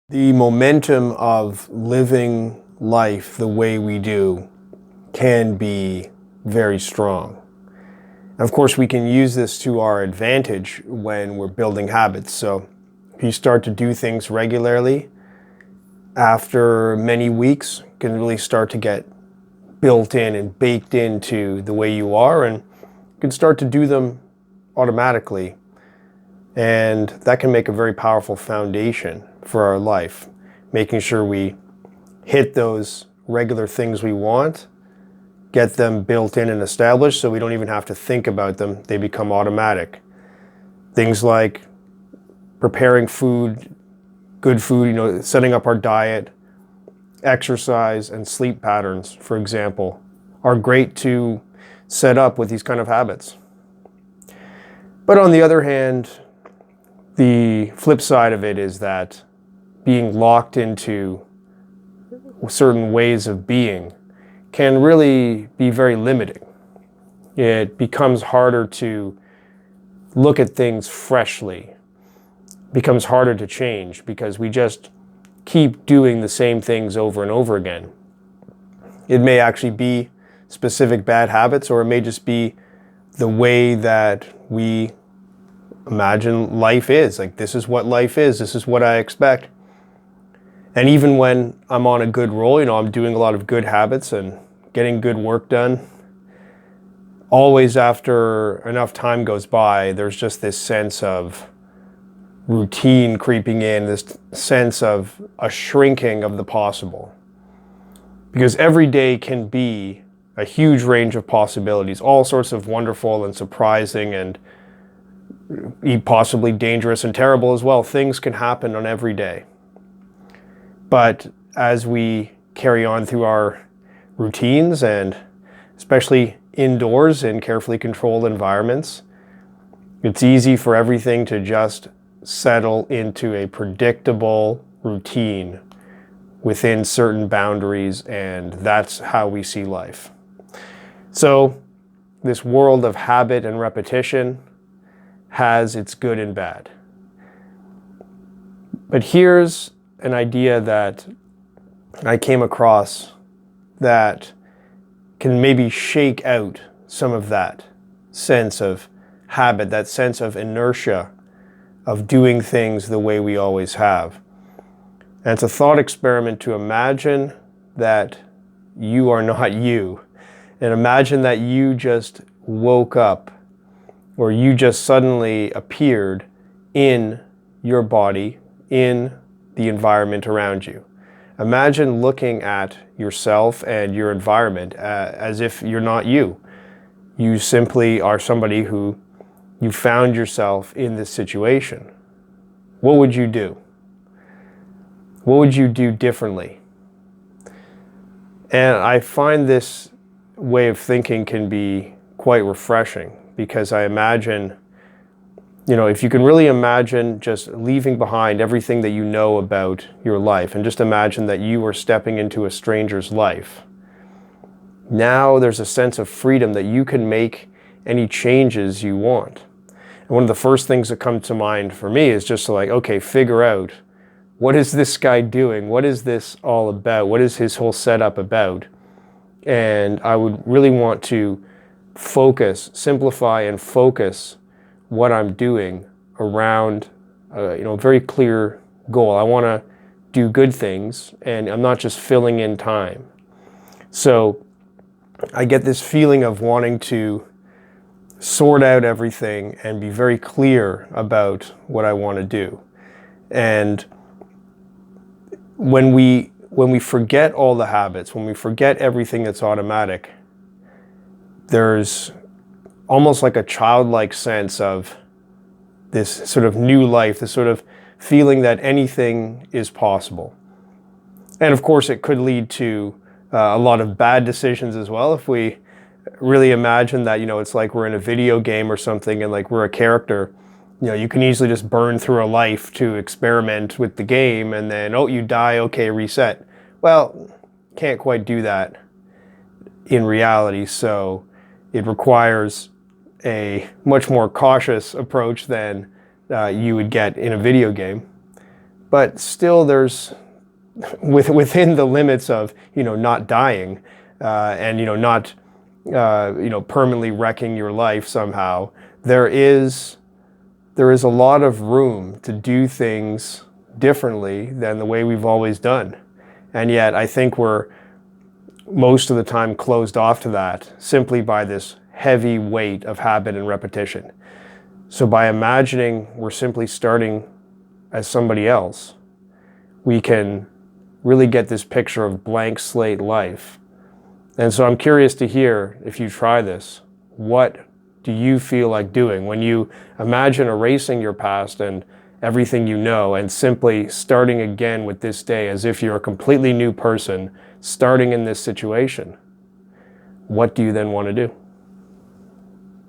The momentum of living life the way we do can be very strong. Of course, we can use this to our advantage when we're building habits. So if you start to do things regularly, after many weeks, it can really start to get built in and baked into the way you are, and you can start to do them automatically. And that can make a very powerful foundation for our life, making sure we hit those regular things we want, get them built in and established so we don't even have to think about them. They become automatic. Things like preparing food, good food, setting up our diet, exercise, and sleep patterns, for example, are great to set up with these kind of habits. But on the other hand, the flip side of it is that being locked into certain ways of being can really be very limiting. It becomes harder to look at things freshly. It becomes harder to change because we just keep doing the same things over and over again. It may actually be specific bad habits, or it may just be the way that we imagine life is. Like, this is what life is, this is what I expect. And even when I'm on a good roll, I'm doing a lot of good habits and getting good work done, always after enough time goes by, there's just this sense of routine creeping in, this sense of a shrinking of the possible. Because every day can be a huge range of possibilities, all sorts of wonderful and surprising and possibly dangerous and terrible as well. Things can happen on every day. But as we carry on through our routines, and especially indoors in carefully controlled environments, it's easy for everything to just settle into a predictable routine within certain boundaries, and that's how we see life. So this world of habit and repetition has its good and bad. But here's an idea that I came across that can maybe shake out some of that sense of habit, that sense of inertia of doing things the way we always have. And it's a thought experiment to imagine that you are not you, and imagine that you just woke up, or you just suddenly appeared in your body, in the environment around you. Imagine looking at yourself and your environment as if you're not you. You simply are somebody who you found yourself in this situation. What would you do? What would you do differently? And I find this way of thinking can be quite refreshing, because I imagine, if you can really imagine just leaving behind everything that you know about your life, and just imagine that you were stepping into a stranger's life. Now there's a sense of freedom that you can make any changes you want. And one of the first things that come to mind for me is just to figure out, what is this guy doing? What is this all about? What is his whole setup about? And I would really want to simplify and focus what I'm doing around a very clear goal. I want to do good things, and I'm not just filling in time. So I get this feeling of wanting to sort out everything and be very clear about what I want to do. And when we forget all the habits, when we forget everything that's automatic, there's almost like a childlike sense of this sort of new life, this sort of feeling that anything is possible. And of course, it could lead to a lot of bad decisions as well. If we really imagine that, it's like we're in a video game or something, and we're a character, you can easily just burn through a life to experiment with the game, and then, you die, okay, reset. Well, can't quite do that in reality, so it requires a much more cautious approach than you would get in a video game. but still there's, within the limits of, not dying, and, not, permanently wrecking your life somehow, there is a lot of room to do things differently than the way we've always done. And yet I think we're most of the time closed off to that simply by this heavy weight of habit and repetition. So by imagining we're simply starting as somebody else, we can really get this picture of blank slate life. And so I'm curious to hear, if you try this, what do you feel like doing when you imagine erasing your past and everything you know and simply starting again with this day as if you're a completely new person starting in this situation? What do you then want to do?